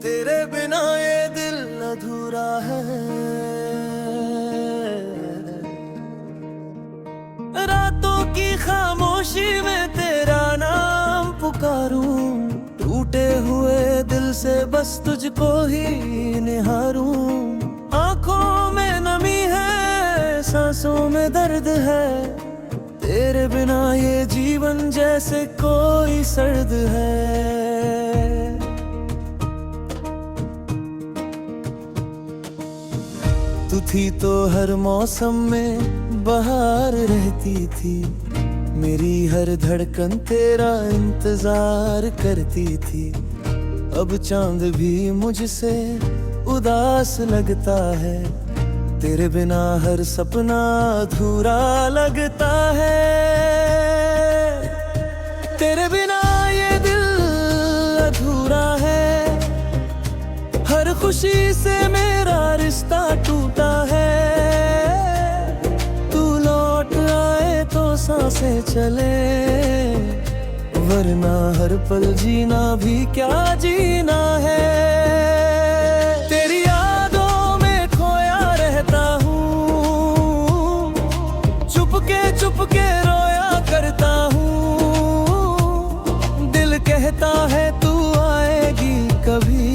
तेरे बिना ये दिल अधूरा है। रातों की खामोशी में तेरा नाम पुकारूं, टूटे हुए दिल से बस तुझको ही निहारूं। आंखों में नमी है, सांसों में दर्द है, तेरे बिना ये जीवन जैसे कोई सर्द है। तू थी तो हर मौसम में बहार रहती थी, मेरी हर धड़कन तेरा इंतजार करती थी। अब चांद भी मुझसे उदास लगता है, तेरे बिना हर सपना अधूरा लगता है। तेरे बिना ये दिल अधूरा है, हर खुशी से मेरा रिश्ता टूटा है। तू लौट आए तो सांसें चले, वरना हर पल जीना भी क्या जीना है। तेरी यादों में खोया रहता हूँ, चुपके रोया करता हूँ। दिल कहता है तू आएगी कभी,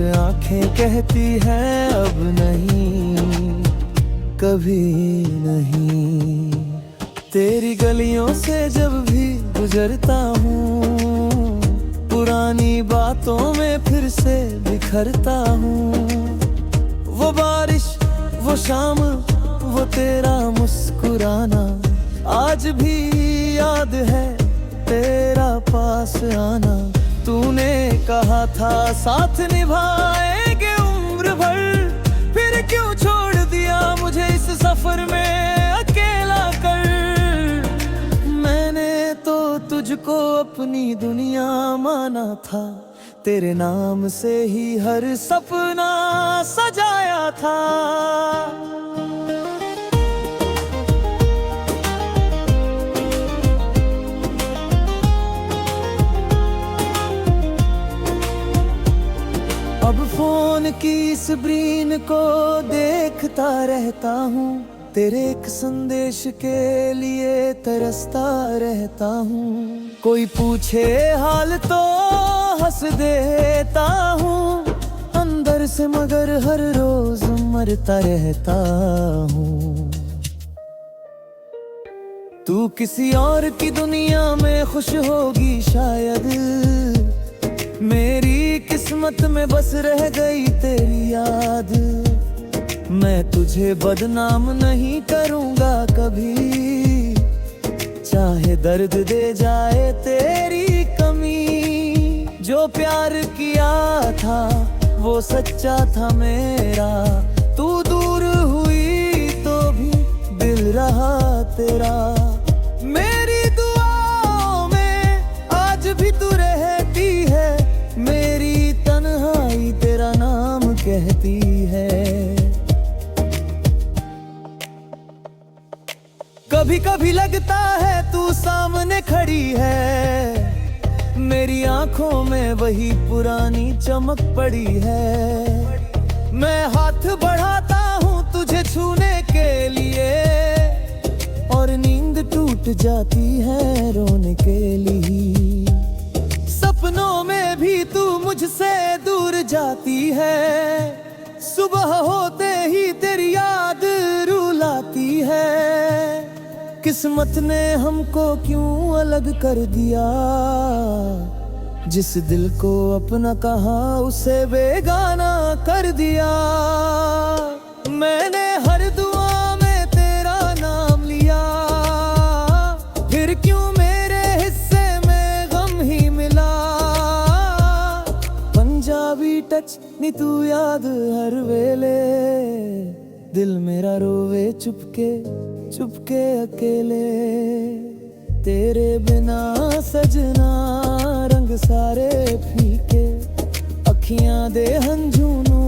आँखें कहती हैं अब नहीं, कभी नहीं। तेरी गलियों से जब भी गुजरता हूँ, पुरानी बातों में फिर से बिखरता हूँ। वो बारिश, वो शाम, वो तेरा मुस्कुराना, आज भी याद है तेरा पास आना। तूने कहा था साथ निभाएंगे उम्र भर, फिर क्यों छोड़ दिया मुझे इस सफर में अकेला कर। मैंने तो तुझको अपनी दुनिया माना था, तेरे नाम से ही हर सपना सजाया था। अब फोन की स्क्रीन को देखता रहता हूँ, तेरे एक संदेश के लिए तरसता रहता हूँ। कोई पूछे हाल तो हंस देता हूँ, अंदर से मगर हर रोज मरता रहता हूँ। तू किसी और की दुनिया में खुश होगी शायद, मेरी किस्मत में बस रह गई तेरी याद। मैं तुझे बदनाम नहीं करूँगा कभी, चाहे दर्द दे जाए तेरी कमी। जो प्यार किया था वो सच्चा था मेरा, तू दूर हुई तो भी दिल रहा तेरा। मेरी दुआओं में आज भी तू रहती है, मेरी तन्हाई तेरा नाम कहती है। कभी कभी लगता है तू सामने खड़ी है, मेरी आंखों में वही पुरानी चमक पड़ी है। मैं हाथ बढ़ाता हूँ तुझे छूने के लिए, और नींद टूट जाती है रोने के लिए। सपनों में भी तू मुझसे दूर जाती है, सुबह होते ही तेरी याद रुलाती है। किस्मत ने हमको क्यों अलग कर दिया, जिस दिल को अपना कहा उसे बेगाना कर दिया। मैंने हर दुआ में तेरा नाम लिया, फिर क्यों मेरे हिस्से में गम ही मिला। पंजाबी टच नी तू याद हर वेले, दिल मेरा रोवे चुपके चुपके अकेले। तेरे बिना सजना रंग सारे फीके, अखियां दे हंझूनू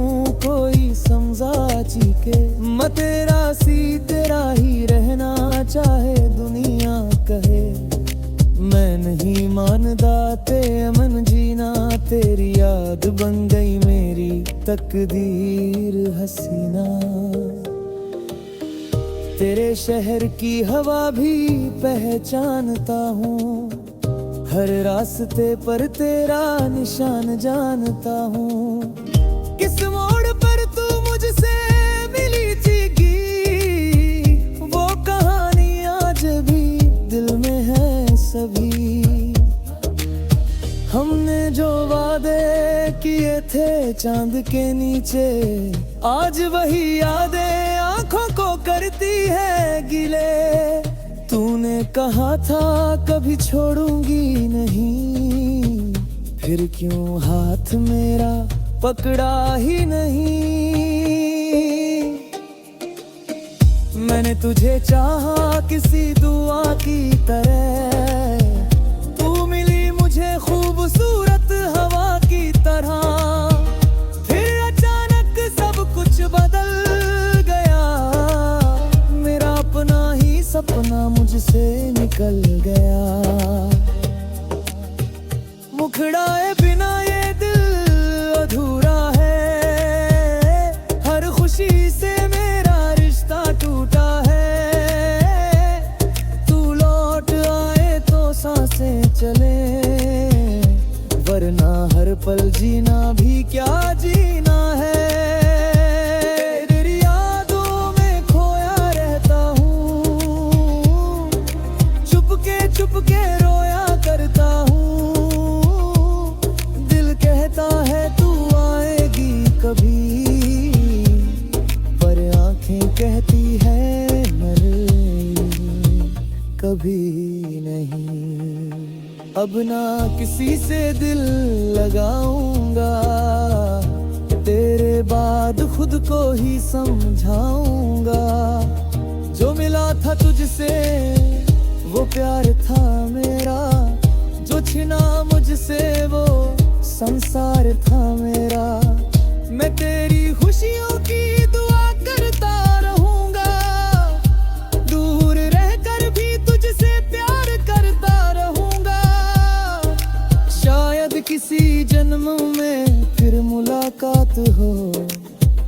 कोई समझा चीके। मैं तेरा सी तेरा ही रहना चाहे दुनिया कहे, मैं नहीं मानदा ते मन जीना तेरी तकदीर हसीना। तेरे शहर की हवा भी पहचानता हूँ, हर रास्ते पर तेरा निशान जानता हूँ। किस मोड़ पर तू मुझसे मिली थी, वो कहानी आज भी दिल में है सभी। हमने जो वादे किए थे चांद के नीचे, आज वही यादें आंखों को करती है गिले। तूने कहा था कभी छोड़ूंगी नहीं, फिर क्यों हाथ मेरा पकड़ा ही नहीं। मैंने तुझे चाहा किसी दुआ की तरह, तू मिली मुझे खूबसूरत हवा की तरह। फिर अचानक सब कुछ बदल गया, मेरा अपना ही सपना मुझसे निकल गया। मुखड़ाए बिना ये दिल अधूरा है, हर खुशी से मेरा रिश्ता टूटा है। तू लौट आए तो सांसें चले, वरना हर पल जीना भी क्या जीना है। तेरी यादों में खोया रहता हूँ, चुपके रोया करता हूँ। दिल कहता है तू आएगी कभी, पर आंखें कहती है मर कभी नहीं। अब ना किसी से दिल लगाऊंगा, तेरे बाद खुद को ही समझाऊंगा। जो मिला था तुझसे वो प्यार था मेरा, जो छिना मुझसे वो संसार था मेरा। मैं तेरी खुशियों की दुआ करता रहूंगा, दूर रहकर भी तुझसे प्यार करता रहूंगा। शायद किसी जन्म में फिर मुलाकात हो,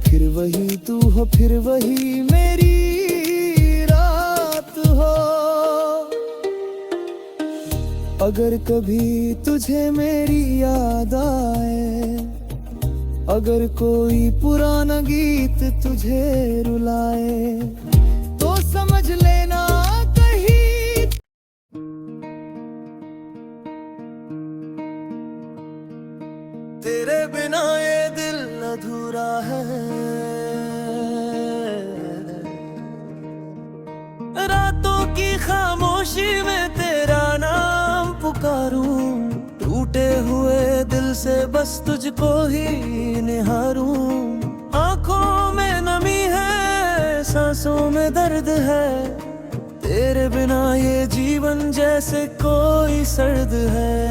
फिर वही तू हो, फिर वही मेरी रात हो। अगर कभी तुझे मेरी याद आए, अगर कोई पुराना गीत तुझे रुलाए, तो समझ लेना कहीं तेरे बिना ये दिल अधूरा है। रातों की खामोशी में तेरा नाम पुकारूं, टूटे हुए दिल से बस तुझको ही निहारूं। आंखों में नमी है, सांसों में दर्द है, तेरे बिना ये जीवन जैसे कोई सर्द है।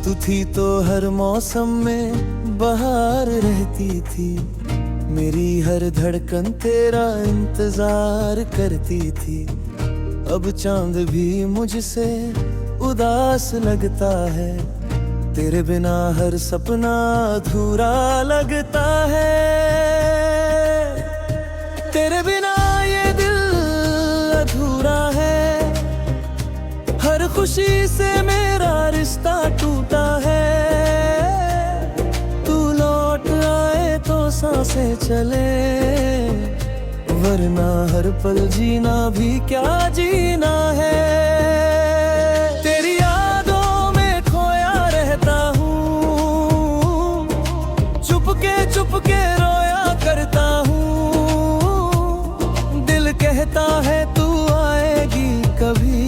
तू थी तो हर मौसम में बहार रहती थी, मेरी हर धड़कन तेरा इंतजार करती थी। अब चांद भी मुझसे उदास लगता है, तेरे बिना हर सपना अधूरा लगता है। तेरे बिना ये दिल अधूरा है, हर खुशी से मेरा रिश्ता टूटा है। तू लौट आए तो सांसें चले, वरना हर पल जीना भी क्या जीना है। तेरी यादों में खोया रहता हूँ, चुपके रोया करता हूँ। दिल कहता है तू आएगी कभी,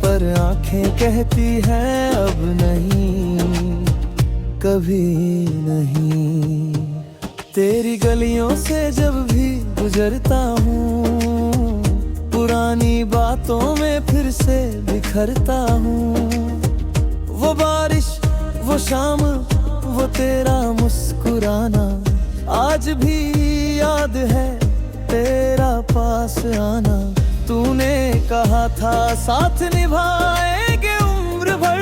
पर आंखें कहती हैं अब नहीं, कभी नहीं। तेरी गलियों से जब भी गुजरता हूँ, पुरानी बातों में फिर से बिखरता हूँ। वो बारिश, वो शाम, वो तेरा मुस्कुराना, आज भी याद है तेरा पास आना। तूने कहा था साथ निभाएंगे उम्र भर,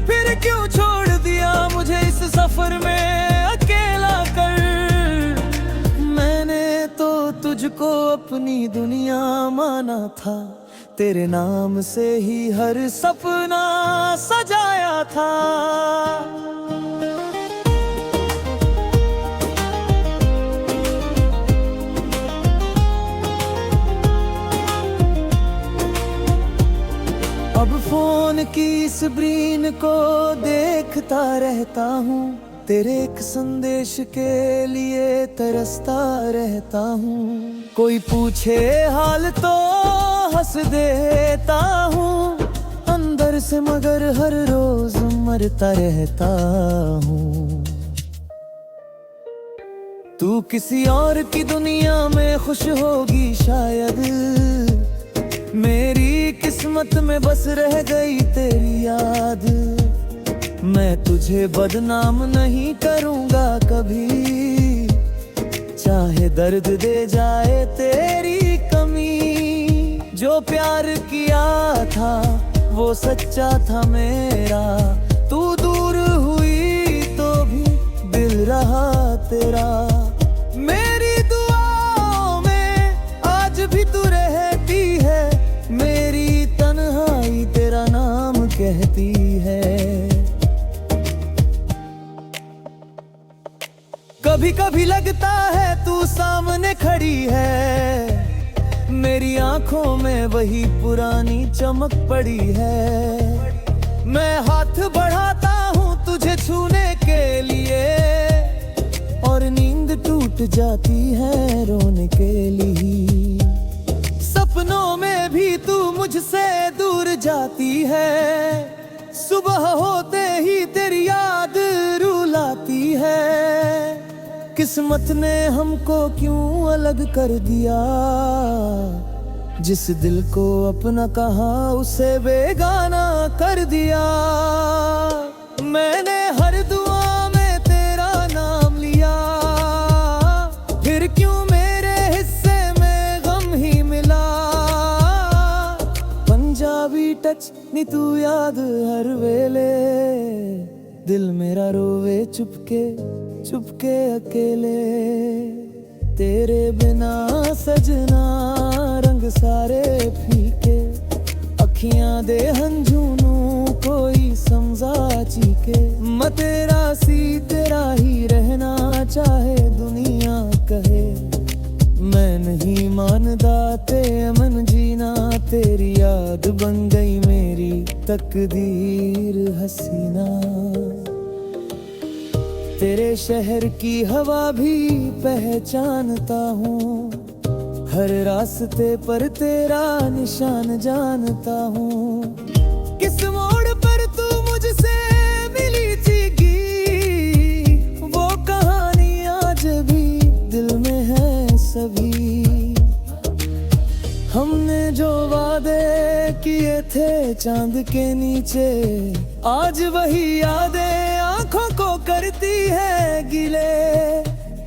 फिर क्यों छोड़ दिया मुझे इस सफर में अकेला कर। मैंने तो तुझको अपनी दुनिया माना था, तेरे नाम से ही हर सपना सजाया था। अब फोन की स्क्रीन को देखता रहता हूँ, तेरे एक संदेश के लिए तरसता रहता हूँ। कोई पूछे हाल तो हंस देता हूँ अंदर से, मगर हर रोज मरता रहता हूँ। तू किसी और की दुनिया में खुश होगी शायद, मेरी किस्मत में बस रह गई तेरी याद। मैं तुझे बदनाम नहीं करूंगा कभी, चाहे दर्द दे जाए तेरी कमी। जो प्यार किया था वो सच्चा था मेरा, तू दूर हुई तो भी दिल रहा तेरा। मेरी दुआओं में आज भी तू रहती है, मेरी तन्हाई तेरा नाम कहती है। कभी कभी लगता है तू सामने खड़ी है, मेरी आंखों में वही पुरानी चमक पड़ी है। मैं हाथ बढ़ाता हूँ तुझे छूने के लिए, और नींद टूट जाती है रोने के लिए। सपनों में भी तू मुझसे दूर जाती है, सुबह होते ही तेरी याद रुलाती है। किस्मत ने हमको क्यों अलग कर दिया, जिस दिल को अपना कहा उसे बेगाना कर दिया। मैंने हर दुआ में तेरा नाम लिया, फिर क्यों मेरे हिस्से में गम ही मिला। पंजाबी टच नी तू याद हर वेले, दिल मेरा रोवे चुपके चुपके अकेले। तेरे बिना सजना रंग सारे फीके, अखियां दे हंझूनू कोई समझा चीके। मैं तेरा सी तेरा ही रहना चाहे दुनिया कहे, मैं नहीं मानदा ते अमन जीना। तेरी याद बन गई मेरी तकदीर हसीना। तेरे शहर की हवा भी पहचानता हूँ, हर रास्ते पर तेरा निशान जानता हूँ। किस मोड़ पर तू मुझसे मिली थी, वो कहानी आज भी दिल में है सभी। हमने जो वादे किए थे चांद के नीचे, आज वही यादें आंखों को करती है गिले।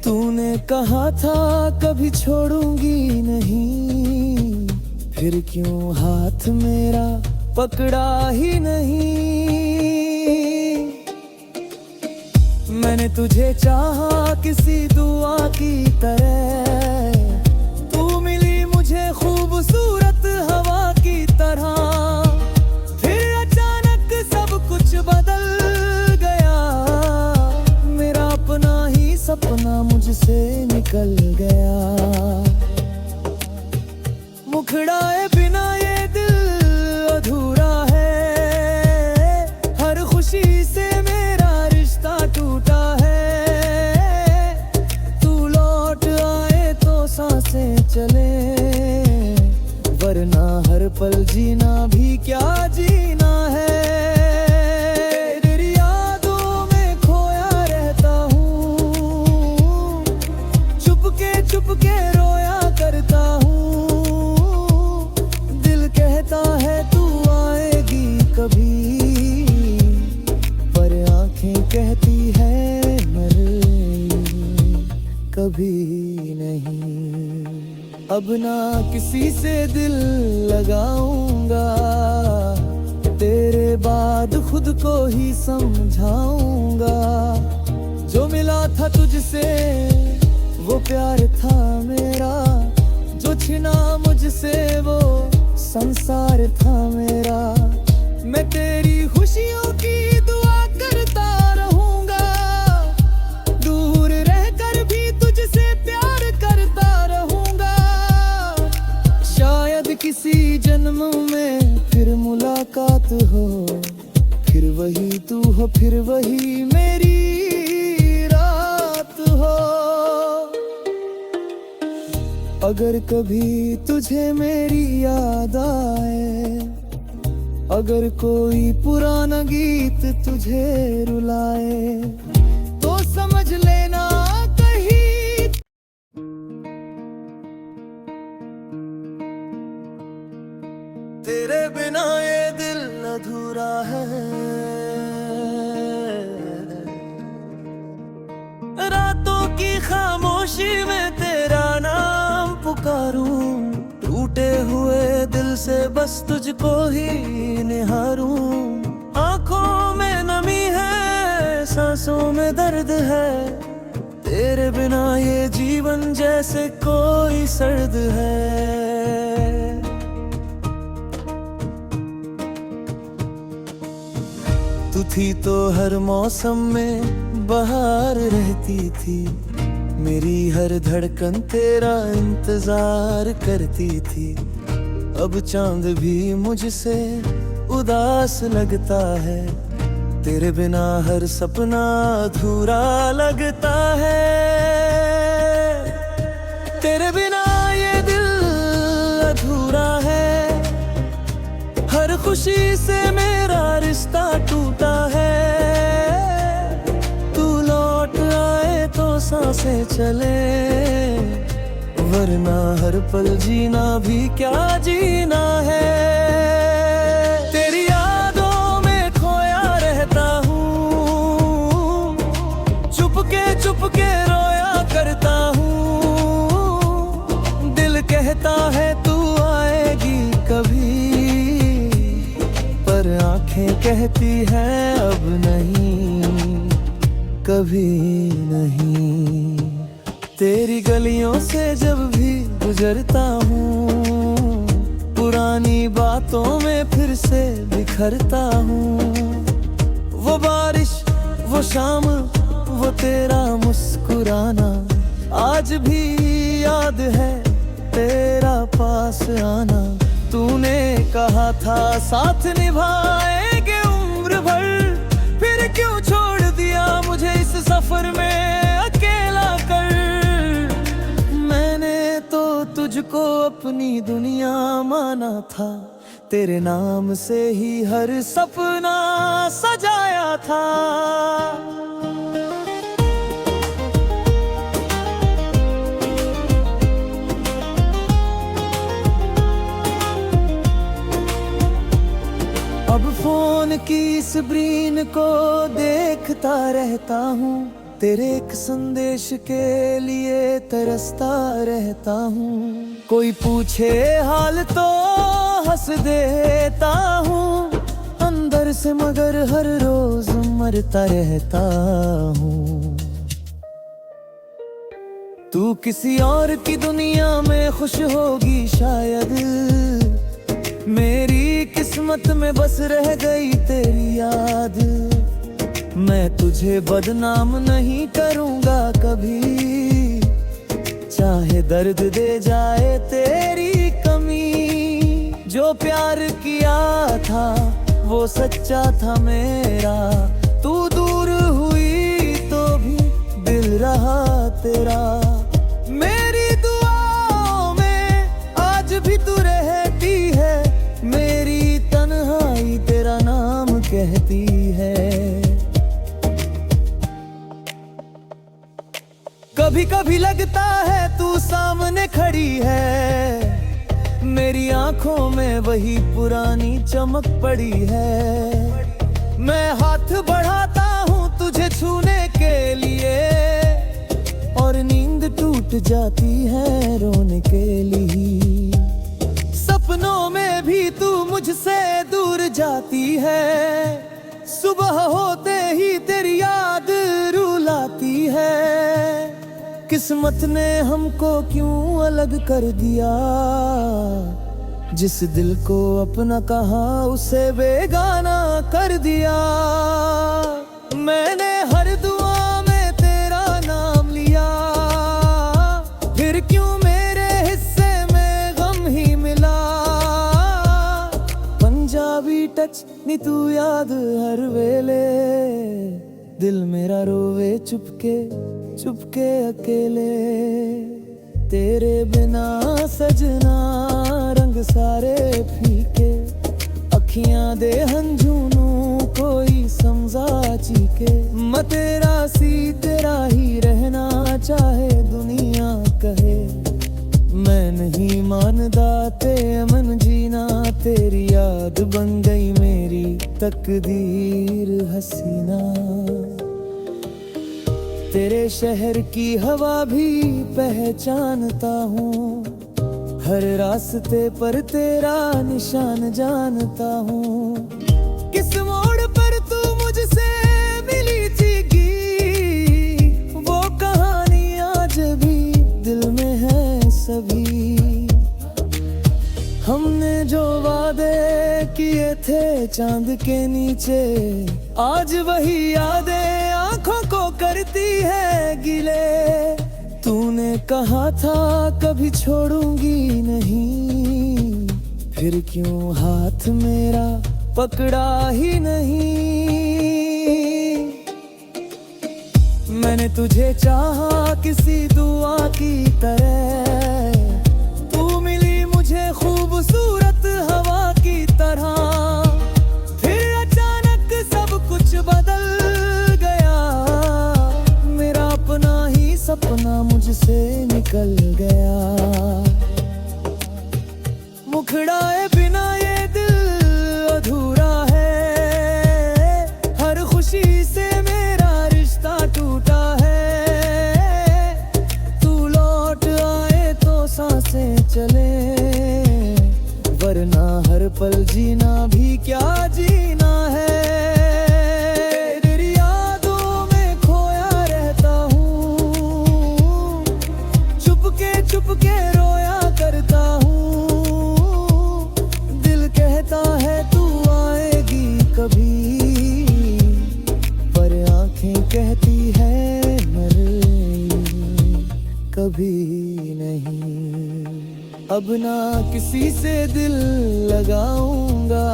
तूने कहा था कभी छोड़ूंगी नहीं, फिर क्यों हाथ मेरा पकड़ा ही नहीं। मैंने तुझे चाहा किसी दुआ की तरह, तू मिली मुझे खूबसूरत हवा की तरह। फिर अचानक सब कुछ बदल गया, मेरा अपना ही सपना मुझसे निकल गया। मुखड़ाए बिना ये दिल अधूरा है, हर खुशी से मेरा रिश्ता टूटा है। तू लौट आए तो सांसें चले, वरना हर पल जीना भी क्या जीना है। तेरी यादों में खोया रहता हूँ, चुपके चुपके रोया करता हूँ। दिल कहता है तू आएगी कभी, पर आंखें कहती है मर कभी। कभी नहीं। अब ना किसी से दिल लगाऊंगा, तेरे बाद खुद को ही समझाऊंगा। जो मिला था तुझसे वो प्यार था मेरा, जो छिना मुझसे वो संसार था मेरा। मैं तेरी खुशियों की दुआ करता रहूंगा, दूर रहकर भी तुझसे प्यार करता रहूंगा। शायद किसी जन्म में फिर मुलाकात हो, फिर वही तू हो, फिर वही मेरी रात हो। अगर कभी तुझे मेरी याद आए, अगर कोई पुराना गीत तुझे रुलाए, तो समझ लेना कहीं तेरे बिना ये दिल अधूरा है। रातों की खामोशी में तेरा नाम पुकारूं, टूटे हुए दिल से बस तुझको ही निहारूं। आंखों में नमी है, सांसों में दर्द है, तेरे बिना ये जीवन जैसे कोई सर्द है। तू थी तो हर मौसम में बहार रहती थी, मेरी हर धड़कन तेरा इंतजार करती थी। अब चांद भी मुझसे उदास लगता है, तेरे बिना हर सपना अधूरा लगता है। तेरे बिना ये दिल अधूरा है, हर खुशी से मेरा रिश्ता टूटा है। तू लौट आए तो सांसें चले, वरना हर पल जीना भी क्या जीना है। तेरी यादों में खोया रहता हूँ, चुपके रोया करता हूँ। दिल कहता है तू आएगी कभी, पर आंखें कहती हैं अब नहीं, कभी नहीं। तेरी गलियों से जब भी गुजरता हूँ, पुरानी बातों में फिर से बिखरता हूँ। वो बारिश, वो शाम, वो तेरा मुस्कुराना, आज भी याद है तेरा पास आना। तूने कहा था साथ निभाएंगे उम्र भर, फिर क्यों छोड़ दिया मुझे इस सफर में अकेला कर। मैंने तो तुझको अपनी दुनिया माना था, तेरे नाम से ही हर सपना सजाया था। अब फोन की स्क्रीन को देखता रहता हूँ, तेरे एक संदेश के लिए तरसता रहता हूँ। कोई पूछे हाल तो हंस देता हूँ अंदर से, मगर हर रोज मरता रहता हूँ। तू किसी और की दुनिया में खुश होगी शायद, मेरी किस्मत में बस रह गई तेरी याद। मैं तुझे बदनाम नहीं करूँगा कभी, चाहे दर्द दे जाए तेरी कमी। जो प्यार किया था वो सच्चा था मेरा, तू दूर हुई तो भी दिल रहा तेरा। मेरी दुआओं में आज भी तू रहती है, मेरी तन्हाई तेरा नाम कहती है। कभी कभी लगता है तू सामने खड़ी है, मेरी आंखों में वही पुरानी चमक पड़ी है। मैं हाथ बढ़ाता हूँ तुझे छूने के लिए, और नींद टूट जाती है रोने के लिए। सपनों में भी तू मुझसे दूर जाती है, सुबह होते ही तेरी याद रुलाती है। किस्मत ने हमको क्यों अलग कर दिया, जिस दिल को अपना कहा उसे बेगाना कर दिया। मैंने हर दुआ में तेरा नाम लिया, फिर क्यों मेरे हिस्से में गम ही मिला। पंजाबी टच नी तू याद हर वेले, दिल मेरा रोवे चुपके चुपके अकेले। तेरे बिना सजना रंग सारे फीके, अखियां दे हंझूनू कोई समझा चीके। मैं तेरा सी तेरा ही रहना चाहे दुनिया कहे, मैं नहीं मानदा ते अमन जीना। तेरी याद बन गई मेरी तकदीर हसीना। तेरे शहर की हवा भी पहचानता हूँ, हर रास्ते पर तेरा निशान जानता हूँ। किस मोड़ पर तू मुझसे मिली थी, वो कहानी आज भी दिल में है सभी। हमने जो वादे किए थे चांद के नीचे, आज वही यादें आंखों को करती है गिले। तूने कहा था कभी छोड़ूंगी नहीं, फिर क्यों हाथ मेरा पकड़ा ही नहीं। मैंने तुझे चाहा किसी दुआ की तरह, तू मिली मुझे खूबसूरत हवा की तरह। फिर अचानक सब कुछ बदल गया, मेरा अपना ही सपना मुझसे निकल गया। मुखड़ाए बिना ये दिल अधूरा है, हर खुशी से मेरा रिश्ता टूटा है। तू लौट आए तो सांसें चले, वरना हर पल जीना भी क्या जीना है। तेरी यादों में खोया रहता हूँ, चुपके चुपके रोया करता हूँ। दिल कहता है तू आएगी कभी, पर आंखें कहती है मर कभी नहीं। अब ना किसी से दिल लगाऊंगा,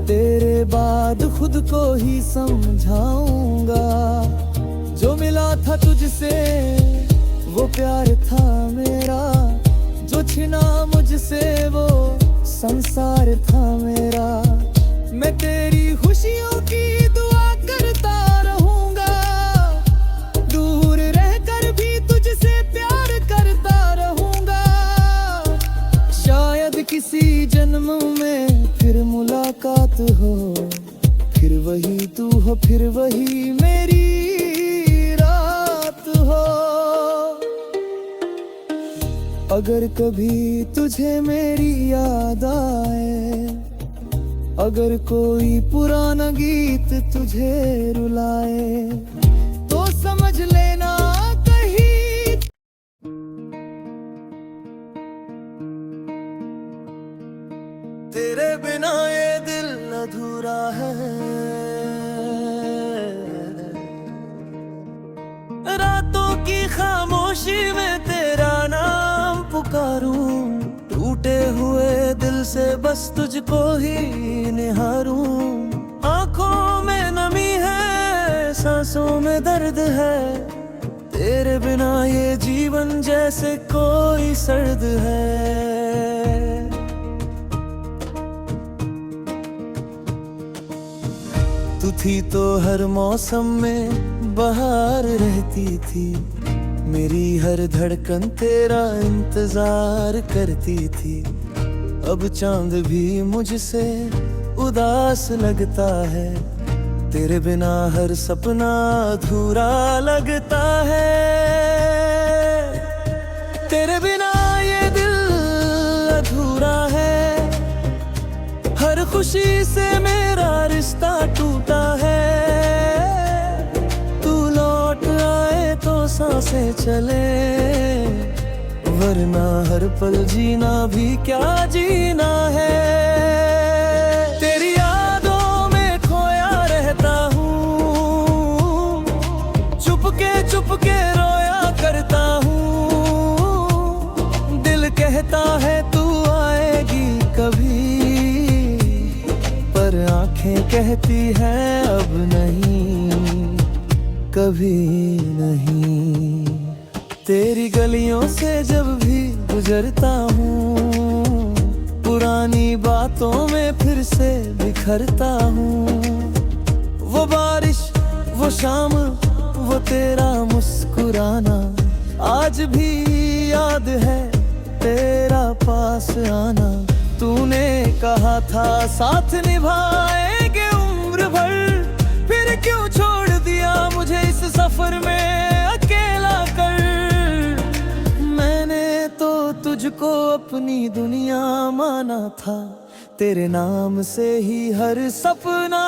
तेरे बाद खुद को ही समझाऊंगा। जो मिला था तुझसे वो प्यार था मेरा, जो छिना मुझसे वो संसार था मेरा। मैं तेरी खुशियों की दुआ करता रहूंगा, दूर रहकर भी तुझसे प्यार करता रहूंगा। शायद किसी जन्म में फिर मुलाकात हो, फिर वही तू हो, फिर वही मेरी रात हो। अगर कभी तुझे मेरी याद आए, अगर कोई पुराना गीत तुझे रुलाए, तो समझ लेना कहीं तेरे बिना ये दिल अधूरा है। रातों की खामोशी में तेरा नाम पुकारूं, टूटे हुए दिल से बस तुझको ही निहारूं। आंखों में नमी है, सांसों में दर्द है, तेरे बिना ये जीवन जैसे कोई सर्द है। तू थी तो हर मौसम में बहार रहती थी, मेरी हर धड़कन तेरा इंतजार करती थी। अब चांद भी मुझसे उदास लगता है, तेरे बिना हर सपना अधूरा लगता है, तेरे बिना ये दिल अधूरा है। हर खुशी से मेरा रिश्ता टूटा है, तू लौट आए तो सांसें चले, वरना हर पल जीना भी क्या जीना है। तेरी यादों में खोया रहता हूँ, चुपके रोया करता हूँ। दिल कहता है तू आएगी कभी, पर आंखें कहती हैं अब नहीं, कभी नहीं। तेरी गलियों से जब भी गुजरता हूँ, पुरानी बातों में फिर से बिखरता हूँ। वो बारिश, वो शाम, वो तेरा मुस्कुराना, आज भी याद है तेरा पास आना। तूने कहा था साथ निभाएंगे उम्र भर, फिर क्यों छोड़ दिया मुझे इस सफर में अकेला कर। मैंने तो तुझको अपनी दुनिया माना था, तेरे नाम से ही हर सपना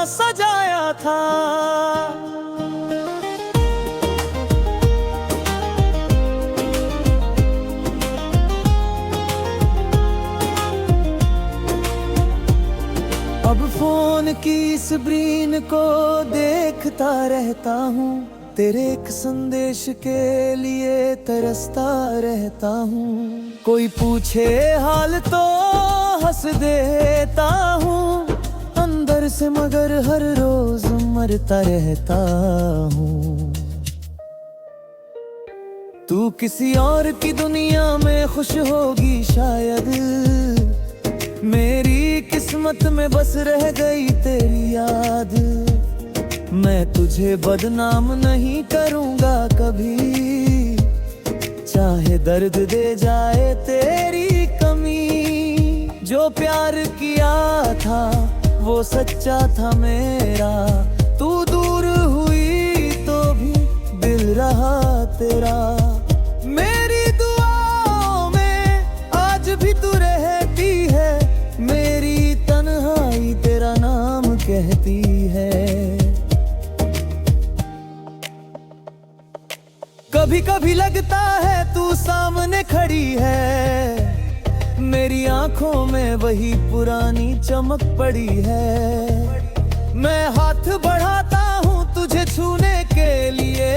सजाया था। अब फोन की स्क्रीन को देखता रहता हूँ, तेरे एक संदेश के लिए तरसता रहता हूँ। कोई पूछे हाल तो हंस देता हूँ अंदर से, मगर हर रोज मरता रहता हूँ। तू किसी और की दुनिया में खुश होगी शायद, मेरी किस्मत में बस रह गई तेरी याद। मैं तुझे बदनाम नहीं करूँगा कभी, चाहे दर्द दे जाए तेरी कमी। जो प्यार किया था वो सच्चा था मेरा, तू दूर हुई तो भी दिल रहा तेरा। मेरी दुआओं में आज भी तू रहती है, मेरी तन्हाई तेरा नाम कहती है। कभी कभी लगता है तू सामने खड़ी है, मेरी आंखों में वही पुरानी चमक पड़ी है। मैं हाथ बढ़ाता हूँ तुझे छूने के लिए,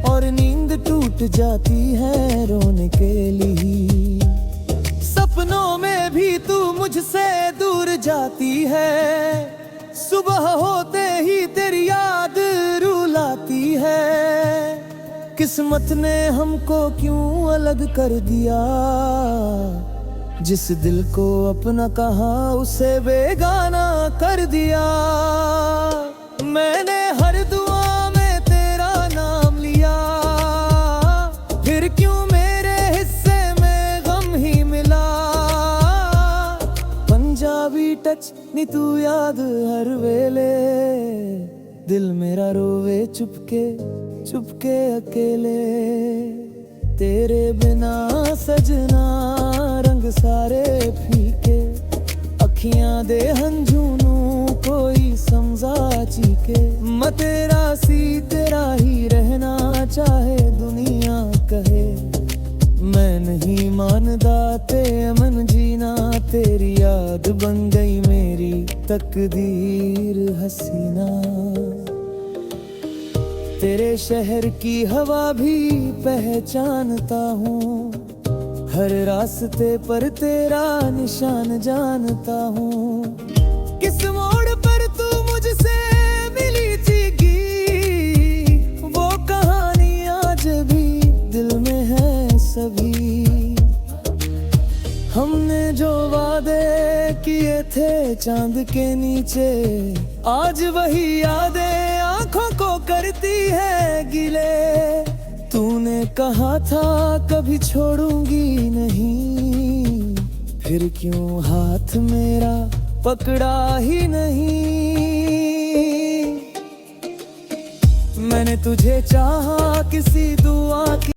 और नींद टूट जाती है रोने के लिए। सपनों में भी तू मुझसे दूर जाती है, सुबह होते ही तेरी याद रुलाती है। किस्मत ने हमको क्यों अलग कर दिया, जिस दिल को अपना कहा उसे बेगाना कर दिया। मैंने हर दुआ में तेरा नाम लिया, फिर क्यों मेरे हिस्से में गम ही मिला। पंजाबी टच नी तू याद हर वेले, दिल मेरा रोवे चुपके चुपके अकेले। तेरे बिना सजना रंग सारे फीके, अखियां दे हंझूनू कोई समझा चीके। मैं तेरा सी तेरा ही रहना चाहे दुनिया कहे, मैं नहीं मानदा ते अमन जीना। तेरी याद बन गई मेरी तकदीर हसीना। तेरे शहर की हवा भी पहचानता हूँ, हर रास्ते पर तेरा निशान जानता हूँ। किस मोड़ पर तू मुझसे मिली थी, वो कहानी आज भी दिल में है सभी। हमने जो वादे किए थे चांद के नीचे, आज वही यादें आंखों को करती है गिले। तूने कहा था कभी छोड़ूंगी नहीं, फिर क्यों हाथ मेरा पकड़ा ही नहीं। मैंने तुझे चाहा किसी दुआ की